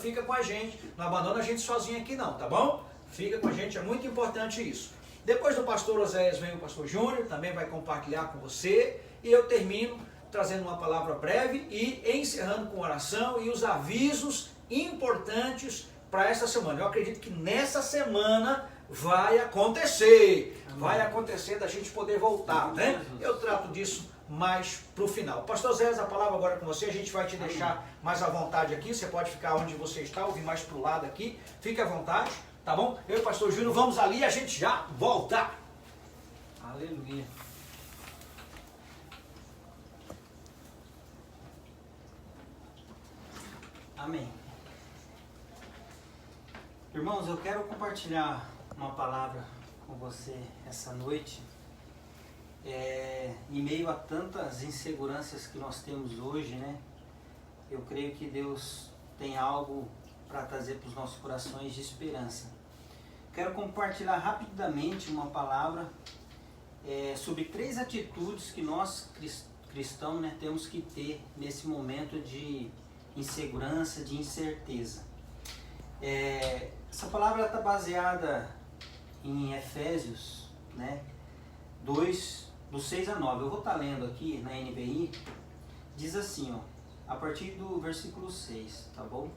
fica com a gente. Não abandona a gente sozinho aqui não, tá bom? Fica com a gente, é muito importante isso. Depois do pastor Oséias vem o pastor Júnior, também vai compartilhar com você. E eu termino trazendo uma palavra breve e encerrando com oração e os avisos importantes para essa semana. Eu acredito que nessa semana vai acontecer. Amém. Vai acontecer da gente poder voltar, né? Eu trato disso mais para o final. Pastor Zé, a palavra agora é com você. A gente vai te deixar mais à vontade aqui. Você pode ficar onde você está, ou vir mais para o lado aqui. Fique à vontade, tá bom? Eu e o pastor Júnior vamos ali e a gente já volta. Aleluia. Amém. Irmãos, eu quero compartilhar uma palavra com você essa noite. Em meio a tantas inseguranças que nós temos hoje, né? Eu creio que Deus tem algo para trazer para os nossos corações de esperança. Quero compartilhar rapidamente uma palavra sobre 3 atitudes que nós cristãos, né, temos que ter nesse momento de insegurança, de incerteza. Essa palavra está baseada em Efésios, né, 2, do 6 a 9. Eu vou estar lendo aqui na NVI. Diz assim, ó, a partir do versículo 6, tá bom?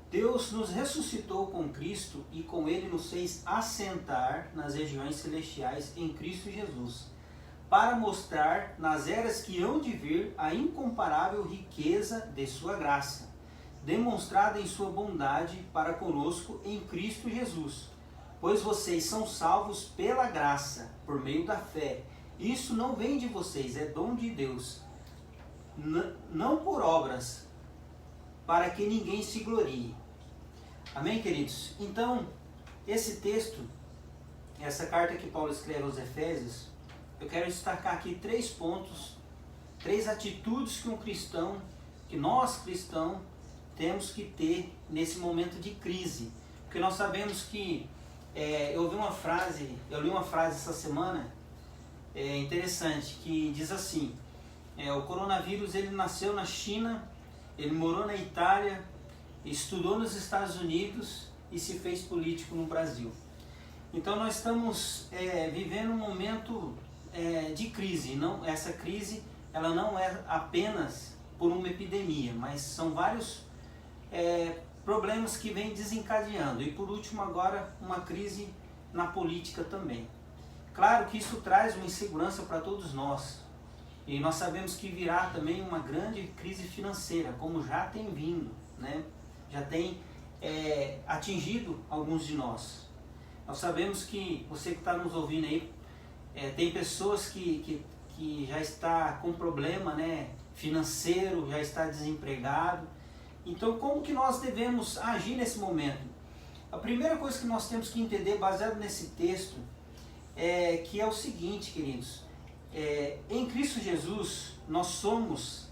Deus nos ressuscitou com Cristo e com Ele nos fez assentar nas regiões celestiais em Cristo Jesus, para mostrar nas eras que hão de vir a incomparável riqueza de sua graça, demonstrada em sua bondade para conosco em Cristo Jesus. Pois vocês são salvos pela graça, por meio da fé. Isso não vem de vocês, é dom de Deus, não por obras, para que ninguém se glorie. Amém, queridos? Então, esse texto, essa carta que Paulo escreve aos Efésios, eu quero destacar aqui 3 pontos, 3 atitudes que nós cristãos temos que ter nesse momento de crise. Porque nós sabemos que, eu li uma frase essa semana, interessante, que diz assim, o coronavírus ele nasceu na China, ele morou na Itália, estudou nos Estados Unidos e se fez político no Brasil. Então nós estamos vivendo um momento de crise. Essa crise ela não é apenas por uma epidemia, mas são vários problemas que vêm desencadeando. E por último agora uma crise na política também. Claro que isso traz uma insegurança para todos nós. E nós sabemos que virá também uma grande crise financeira, como já tem vindo, né? Já tem atingido alguns de nós. Nós sabemos que você que está nos ouvindo aí, tem pessoas que já está com problema, né, financeiro, já está desempregado. Então como que nós devemos agir nesse momento? A primeira coisa que nós temos que entender, baseado nesse texto, que é o seguinte, queridos. Em Cristo Jesus nós somos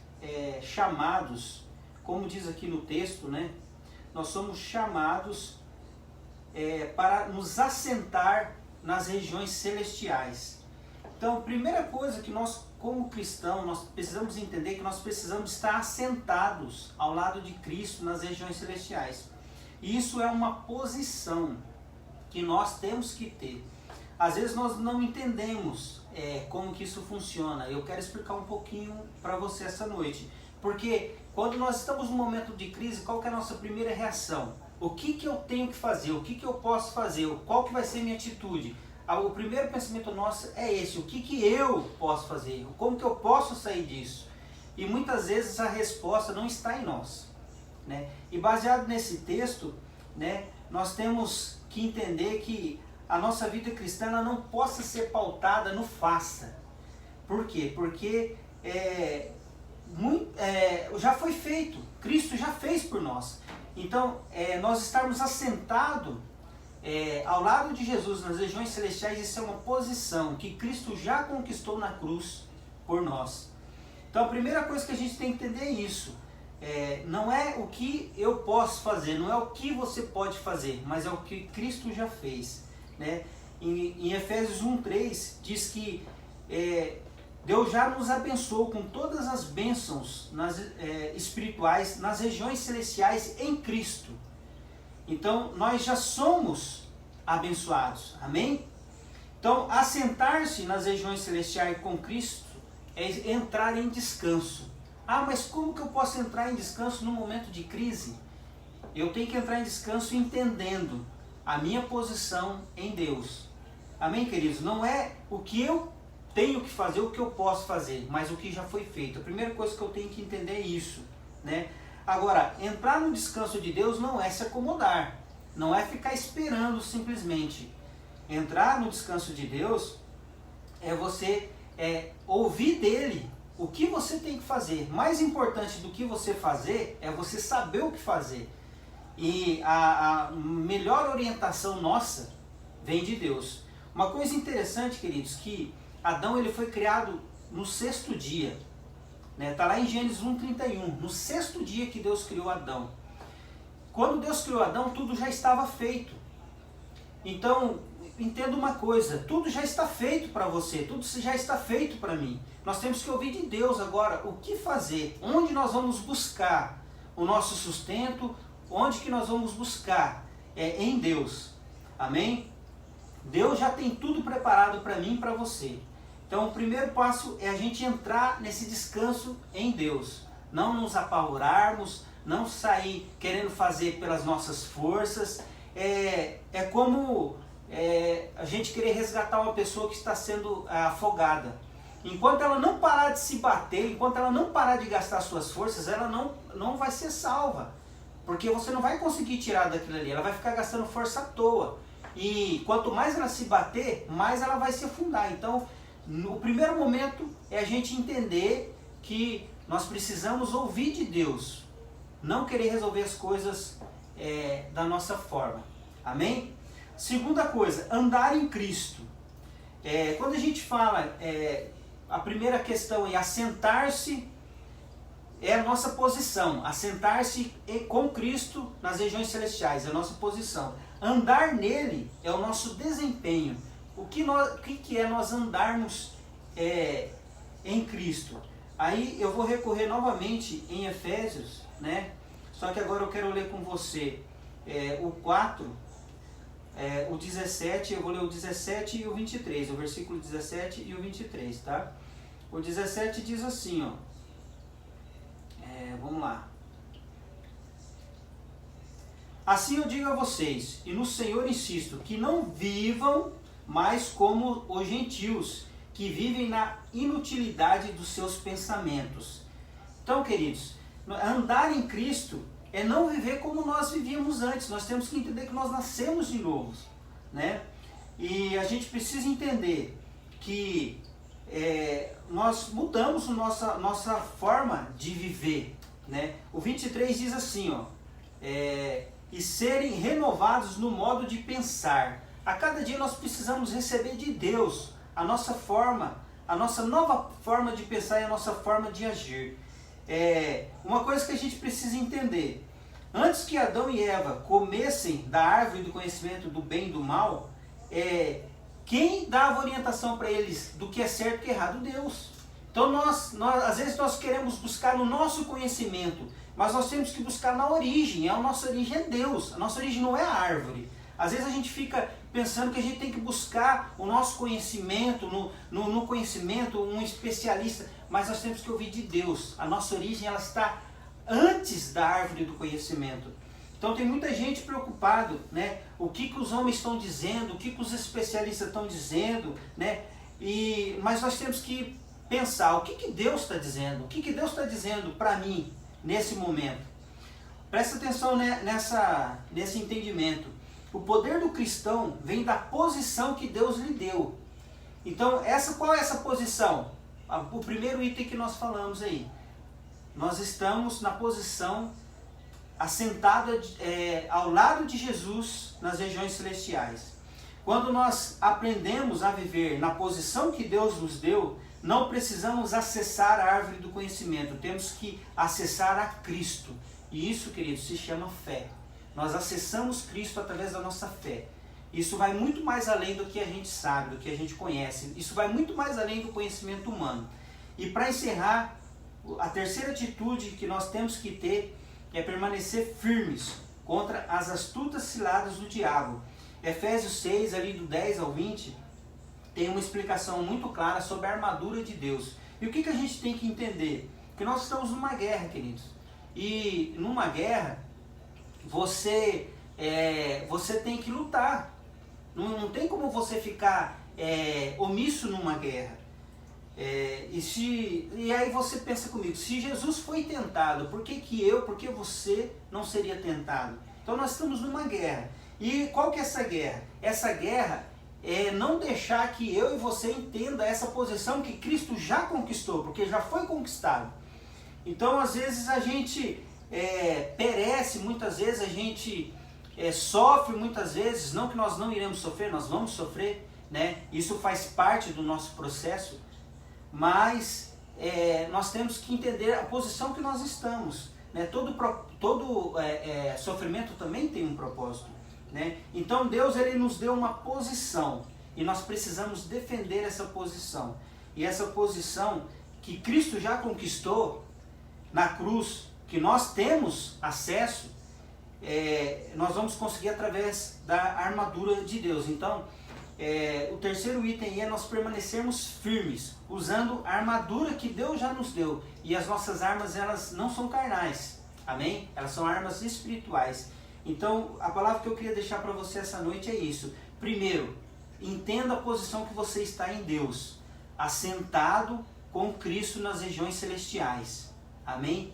chamados, como diz aqui no texto, né? Nós somos chamados para nos assentar nas regiões celestiais. Então, a primeira coisa que nós, como cristãos, nós precisamos entender que nós precisamos estar assentados ao lado de Cristo nas regiões celestiais. E isso é uma posição que nós temos que ter. Às vezes nós não entendemos como que isso funciona. Eu quero explicar um pouquinho para você essa noite. Porque quando nós estamos num momento de crise, qual que é a nossa primeira reação? O que eu tenho que fazer? O que eu posso fazer? Qual que vai ser a minha atitude? O primeiro pensamento nosso é esse. O que eu posso fazer? Como que eu posso sair disso? E muitas vezes a resposta não está em nós, né? E baseado nesse texto, né, nós temos que entender que a nossa vida cristã ela não possa ser pautada no faça. Por quê? Porque já foi feito, Cristo já fez por nós. Então, nós estarmos assentados ao lado de Jesus nas regiões celestiais, isso é uma posição que Cristo já conquistou na cruz por nós. Então, a primeira coisa que a gente tem que entender é isso. Não é o que eu posso fazer, não é o que você pode fazer, mas é o que Cristo já fez, né? Em Efésios 1:3 diz que Deus já nos abençoou com todas as bênçãos espirituais nas regiões celestiais em Cristo. Então, nós já somos abençoados. Amém? Então, assentar-se nas regiões celestiais com Cristo é entrar em descanso. Ah, mas como que eu posso entrar em descanso no momento de crise? Eu tenho que entrar em descanso entendendo a minha posição em Deus. Amém, queridos? Não é o que eu tenho que fazer, o que eu posso fazer, mas o que já foi feito. A primeira coisa que eu tenho que entender é isso, né? Agora, entrar no descanso de Deus não é se acomodar, não é ficar esperando simplesmente. Entrar no descanso de Deus é você ouvir dele o que você tem que fazer. Mais importante do que você fazer é você saber o que fazer. E a melhor orientação nossa vem de Deus. Uma coisa interessante, queridos, que Adão ele foi criado no 6º dia. Está lá em Gênesis 1:31. No 6º dia que Deus criou Adão. Quando Deus criou Adão, tudo já estava feito. Então, entenda uma coisa, tudo já está feito para você, tudo já está feito para mim. Nós temos que ouvir de Deus agora o que fazer, onde nós vamos buscar o nosso sustento, onde que nós vamos buscar? Em Deus. Amém? Deus já tem tudo preparado para mim e para você. Então o primeiro passo é a gente entrar nesse descanso em Deus. Não nos apavorarmos, não sair querendo fazer pelas nossas forças. É como a gente querer resgatar uma pessoa que está sendo afogada. Enquanto ela não parar de se bater, enquanto ela não parar de gastar suas forças, ela não vai ser salva. Porque você não vai conseguir tirar daquilo ali, ela vai ficar gastando força à toa. E quanto mais ela se bater, mais ela vai se afundar. Então, no primeiro momento é a gente entender que nós precisamos ouvir de Deus. Não querer resolver as coisas da nossa forma. Amém? Segunda coisa, andar em Cristo. Quando a gente fala, a primeira questão é assentar-se, é a nossa posição. Assentar-se com Cristo nas regiões celestiais, é a nossa posição. Andar nele é o nosso desempenho. O que é nós andarmos em Cristo? Aí eu vou recorrer novamente em Efésios, né? Só que agora eu quero ler com você o 4, o 17, eu vou ler o 17 e o 23, o versículo 17 e o 23, tá? O 17 diz assim, ó. Vamos lá. Assim eu digo a vocês, e no Senhor insisto, que não vivam mais como os gentios, que vivem na inutilidade dos seus pensamentos. Então, queridos, andar em Cristo é não viver como nós vivíamos antes. Nós temos que entender que nós nascemos de novo, né? E a gente precisa entender que nós mudamos nossa forma de viver, né? O 23 diz assim, ó, e serem renovados no modo de pensar. A cada dia nós precisamos receber de Deus a nossa nova forma de pensar e a nossa forma de agir. Uma coisa que a gente precisa entender, antes que Adão e Eva comessem da árvore do conhecimento do bem e do mal, quem dava orientação para eles do que é certo e que é errado? Deus. Então às vezes nós queremos buscar no nosso conhecimento, mas nós temos que buscar na origem. A nossa origem é Deus, a nossa origem não é a árvore. Às vezes a gente fica pensando que a gente tem que buscar o nosso conhecimento, no conhecimento, um especialista, mas nós temos que ouvir de Deus. A nossa origem ela está antes da árvore do conhecimento. Então tem muita gente preocupado, né? O que os homens estão dizendo, o que os especialistas estão dizendo, né? Mas nós temos que pensar, o que Deus está dizendo? O que Deus está dizendo para mim nesse momento? Presta atenção nesse entendimento. O poder do cristão vem da posição que Deus lhe deu. Então, qual é essa posição? O primeiro item que nós falamos aí. Nós estamos na posição assentada ao lado de Jesus nas regiões celestiais. Quando nós aprendemos a viver na posição que Deus nos deu, não precisamos acessar a árvore do conhecimento, temos que acessar a Cristo. E isso, queridos, se chama fé. Nós acessamos Cristo através da nossa fé. Isso vai muito mais além do que a gente sabe, do que a gente conhece. Isso vai muito mais além do conhecimento humano. E para encerrar, a terceira atitude que nós temos que ter é permanecer firmes contra as astutas ciladas do diabo. Efésios 6, ali do 10 ao 20, tem uma explicação muito clara sobre a armadura de Deus. E o que a gente tem que entender? Que nós estamos numa guerra, queridos. E numa guerra, você tem que lutar. Não tem como você ficar omisso numa guerra. E aí você pensa comigo, se Jesus foi tentado, por que você não seria tentado? Então nós estamos numa guerra. E qual que é essa guerra? Essa guerra é não deixar que eu e você entenda essa posição que Cristo já conquistou, porque já foi conquistado. Então às vezes a gente perece, muitas vezes a gente sofre, muitas vezes, não que nós não iremos sofrer, nós vamos sofrer, né? Isso faz parte do nosso processo, mas nós temos que entender a posição que nós estamos, né? Todo sofrimento também tem um propósito, né? Então Deus, ele nos deu uma posição e nós precisamos defender essa posição. E essa posição que Cristo já conquistou na cruz, que nós temos acesso, nós vamos conseguir através da armadura de Deus. Então, o terceiro item é nós permanecermos firmes, usando a armadura que Deus já nos deu. E as nossas armas, elas não são carnais, amém? Elas são armas espirituais. Então, a palavra que eu queria deixar para você essa noite é isso. Primeiro, entenda a posição que você está em Deus, assentado com Cristo nas regiões celestiais, amém?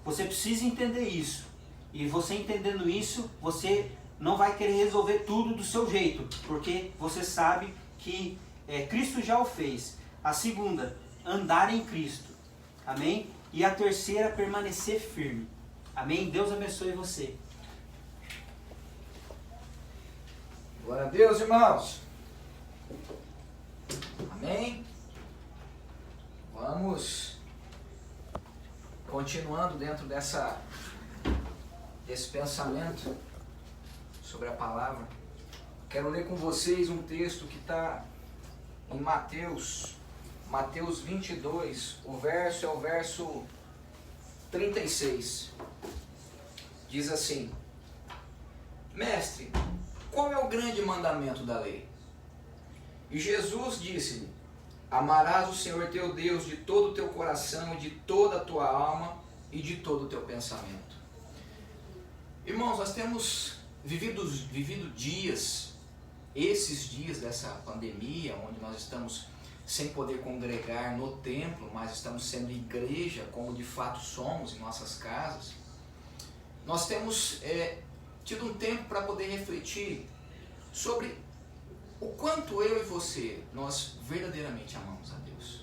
Você precisa entender isso. E você entendendo isso, você não vai querer resolver tudo do seu jeito, porque você sabe que Cristo já o fez. A segunda, andar em Cristo, amém? E a terceira, permanecer firme, amém? Deus abençoe você. Glória a Deus, irmãos. Amém? Vamos continuando dentro desse pensamento sobre a palavra. Quero ler com vocês um texto que está em Mateus 22, o verso é o verso 36. Diz assim: Mestre, qual é o grande mandamento da lei? E Jesus disse-lhe: Amarás o Senhor teu Deus de todo o teu coração e de toda a tua alma e de todo o teu pensamento. Irmãos, nós temos vivido dias, esses dias dessa pandemia, onde nós estamos sem poder congregar no templo, mas estamos sendo igreja, como de fato somos em nossas casas. Nós temos tido um tempo para poder refletir sobre o quanto eu e você, nós verdadeiramente amamos a Deus.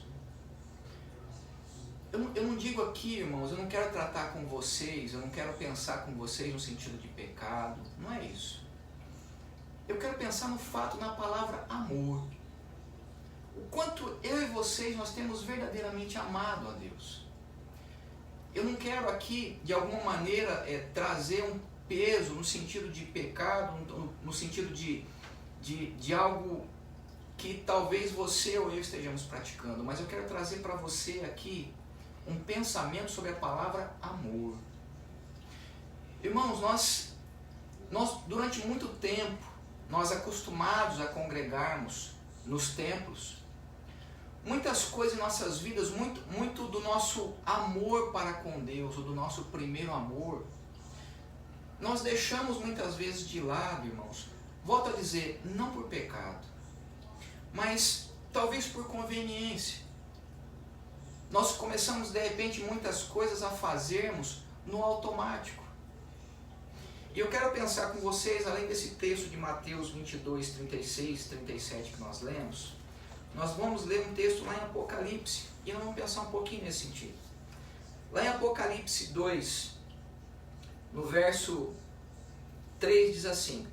Eu não digo aqui, irmãos, eu não quero tratar com vocês, eu não quero pensar com vocês no sentido de pecado, não é isso. Eu quero pensar no fato, na palavra amor. O quanto eu e vocês, nós temos verdadeiramente amado a Deus. Eu não quero aqui, de alguma maneira, trazer um peso no sentido de pecado, no sentido de algo que talvez você ou eu estejamos praticando, mas eu quero trazer para você aqui um pensamento sobre a palavra amor. Irmãos, nós durante muito tempo, nós acostumados a congregarmos nos templos, muitas coisas em nossas vidas, muito do nosso amor para com Deus, ou do nosso primeiro amor, nós deixamos muitas vezes de lado, irmãos. Volto a dizer, não por pecado, mas talvez por conveniência. Nós começamos de repente muitas coisas a fazermos no automático. E eu quero pensar com vocês, além desse texto de Mateus 22, 36, 37 que nós lemos, nós vamos ler um texto lá em Apocalipse, e nós vamos pensar um pouquinho nesse sentido. Lá em Apocalipse 2, no verso 3 diz assim,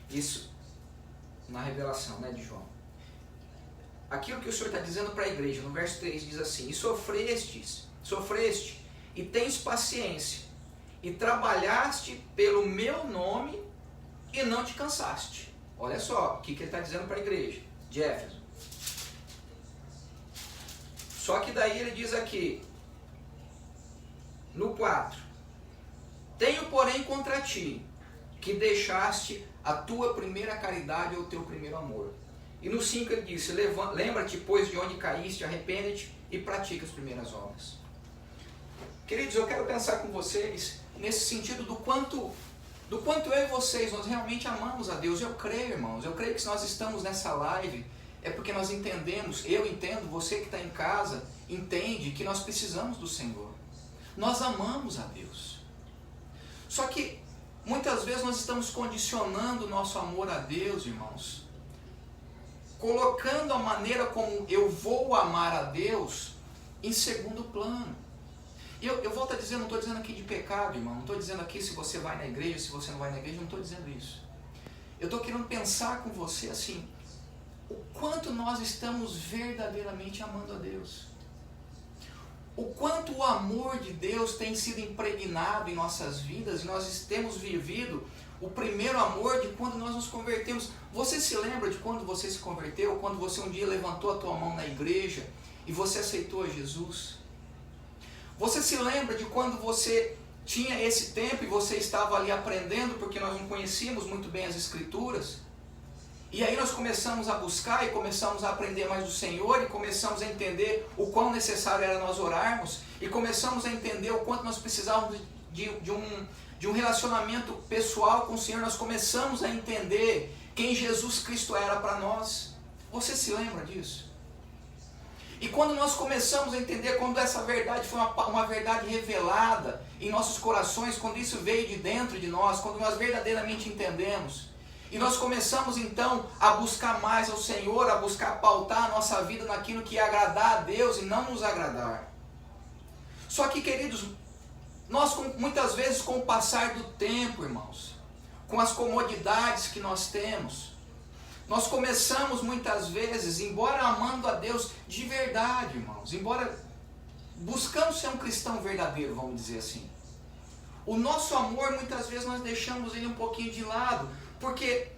isso na revelação, de João. Aquilo que o Senhor está dizendo para a igreja, no verso 3 diz assim: E sofreste, e tens paciência, e trabalhaste pelo meu nome, e não te cansaste. Olha só o que ele está dizendo para a igreja de Éfeso. Só que daí ele diz aqui, no 4, tenho porém contra ti, que deixaste a tua primeira caridade ou o teu primeiro amor. E no 5 ele disse, lembra-te, pois, de onde caíste, arrepende-te e pratica as primeiras obras. Queridos, eu quero pensar com vocês nesse sentido do quanto eu e vocês, nós realmente amamos a Deus. Eu creio, irmãos, eu creio que se nós estamos nessa live, é porque nós entendemos, eu entendo, você que está em casa, entende que nós precisamos do Senhor. Nós amamos a Deus. Só que, muitas vezes nós estamos condicionando o nosso amor a Deus, irmãos, colocando a maneira como eu vou amar a Deus em segundo plano. E eu volto a dizer, não estou dizendo aqui de pecado, irmão, não estou dizendo aqui se você vai na igreja, se você não vai na igreja, não estou dizendo isso. Eu estou querendo pensar com você assim, o quanto nós estamos verdadeiramente amando a Deus. O quanto o amor de Deus tem sido impregnado em nossas vidas, e nós temos vivido o primeiro amor de quando nós nos convertemos. Você se lembra de quando você se converteu, quando você um dia levantou a tua mão na igreja e você aceitou a Jesus? Você se lembra de quando você tinha esse tempo e você estava ali aprendendo, porque nós não conhecíamos muito bem as Escrituras? E aí nós começamos a buscar e começamos a aprender mais do Senhor e começamos a entender o quão necessário era nós orarmos e começamos a entender o quanto nós precisávamos de um relacionamento pessoal com o Senhor. Nós começamos a entender quem Jesus Cristo era para nós. Você se lembra disso? E quando nós começamos a entender, quando essa verdade foi uma verdade revelada em nossos corações, quando isso veio de dentro de nós, quando nós verdadeiramente entendemos, e nós começamos então a buscar mais ao Senhor, a buscar pautar a nossa vida naquilo que ia agradar a Deus e não nos agradar. Só que, queridos, nós muitas vezes com o passar do tempo, irmãos, com as comodidades que nós temos, nós começamos muitas vezes, embora amando a Deus de verdade, irmãos, embora buscando ser um cristão verdadeiro, vamos dizer assim, o nosso amor muitas vezes nós deixamos ele um pouquinho de lado, porque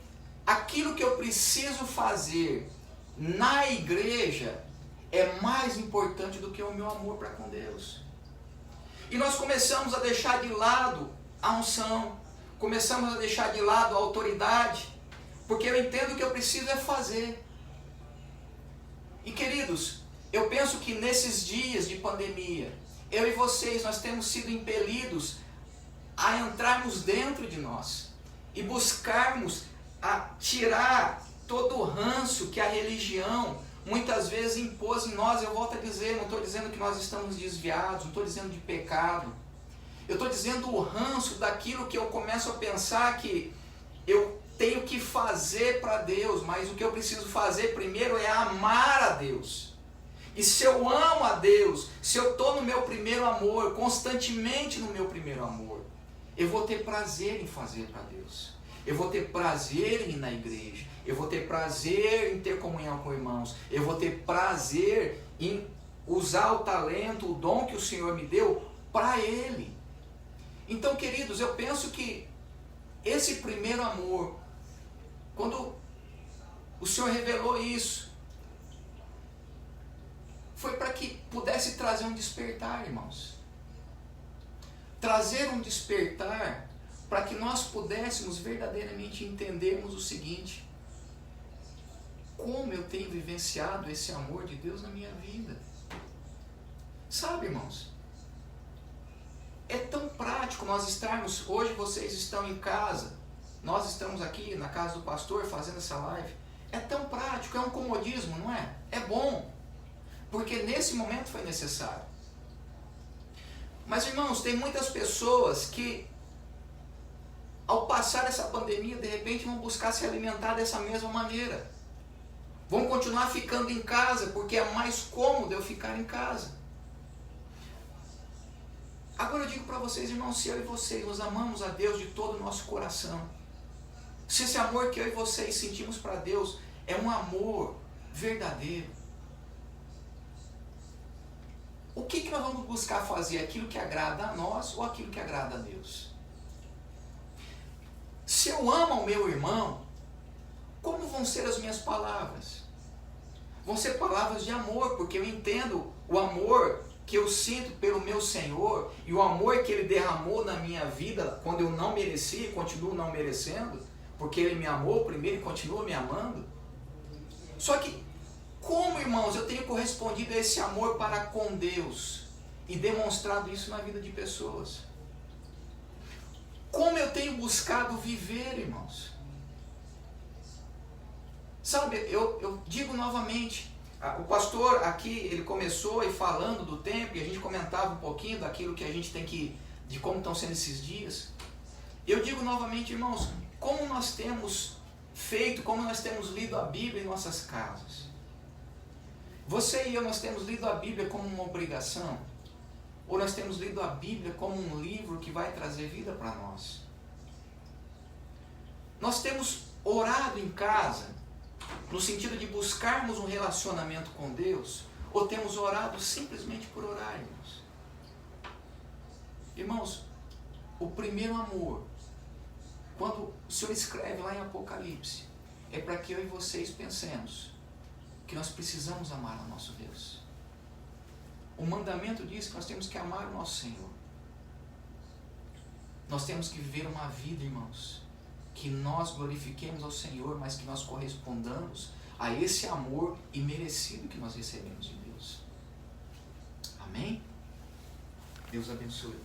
aquilo que eu preciso fazer na igreja é mais importante do que o meu amor para com Deus. E nós começamos a deixar de lado a unção, começamos a deixar de lado a autoridade, porque eu entendo que eu preciso é fazer. E queridos, eu penso que nesses dias de pandemia, eu e vocês, nós temos sido impelidos a entrarmos dentro de nós e buscarmos a tirar todo o ranço que a religião muitas vezes impôs em nós. Eu volto a dizer, não estou dizendo que nós estamos desviados, não estou dizendo de pecado. Eu estou dizendo o ranço daquilo que eu começo a pensar que eu tenho que fazer para Deus, mas o que eu preciso fazer primeiro é amar a Deus. E se eu amo a Deus, se eu estou no meu primeiro amor, constantemente no meu primeiro amor, eu vou ter prazer em fazer para Deus. Eu vou ter prazer em ir na igreja. Eu vou ter prazer em ter comunhão com irmãos. Eu vou ter prazer em usar o talento, o dom que o Senhor me deu para Ele. Então, queridos, eu penso que esse primeiro amor, quando o Senhor revelou isso, foi para que pudesse trazer um despertar, irmãos. Trazer um despertar para que nós pudéssemos verdadeiramente entendermos o seguinte: como eu tenho vivenciado esse amor de Deus na minha vida. Sabe, irmãos, é tão prático nós estarmos, hoje vocês estão em casa, nós estamos aqui na casa do pastor fazendo essa live, é tão prático, é um comodismo, não é? É bom, porque nesse momento foi necessário. Mas, irmãos, tem muitas pessoas que, ao passar essa pandemia, de repente vão buscar se alimentar dessa mesma maneira. Vão continuar ficando em casa, porque é mais cômodo eu ficar em casa. Agora eu digo para vocês, irmãos, se eu e vocês nós amamos a Deus de todo o nosso coração, se esse amor que eu e vocês sentimos para Deus é um amor verdadeiro, o que nós vamos buscar fazer? Aquilo que agrada a nós ou aquilo que agrada a Deus? Se eu amo ao meu irmão, como vão ser as minhas palavras? Vão ser palavras de amor, porque eu entendo o amor que eu sinto pelo meu Senhor e o amor que Ele derramou na minha vida quando eu não mereci e continuo não merecendo, porque Ele me amou primeiro e continua me amando. Só que, como, irmãos, eu tenho correspondido a esse amor para com Deus e demonstrado isso na vida de pessoas? Como eu tenho buscado viver, irmãos? Sabe, eu digo novamente, o pastor aqui, ele começou aí falando do tempo, e a gente comentava um pouquinho daquilo que a gente tem que, de como estão sendo esses dias. Eu digo novamente, irmãos, como nós temos feito, como nós temos lido a Bíblia em nossas casas. Você e eu, nós temos lido a Bíblia como uma obrigação? Ou nós temos lido a Bíblia como um livro que vai trazer vida para nós? Nós temos orado em casa, no sentido de buscarmos um relacionamento com Deus, ou temos orado simplesmente por orar, irmãos? Irmãos, o primeiro amor, quando o Senhor escreve lá em Apocalipse, é para que eu e vocês pensemos que nós precisamos amar o nosso Deus. O mandamento diz que nós temos que amar o nosso Senhor. Nós temos que viver uma vida, irmãos, que nós glorifiquemos ao Senhor, mas que nós correspondamos a esse amor imerecido que nós recebemos de Deus. Amém? Deus abençoe.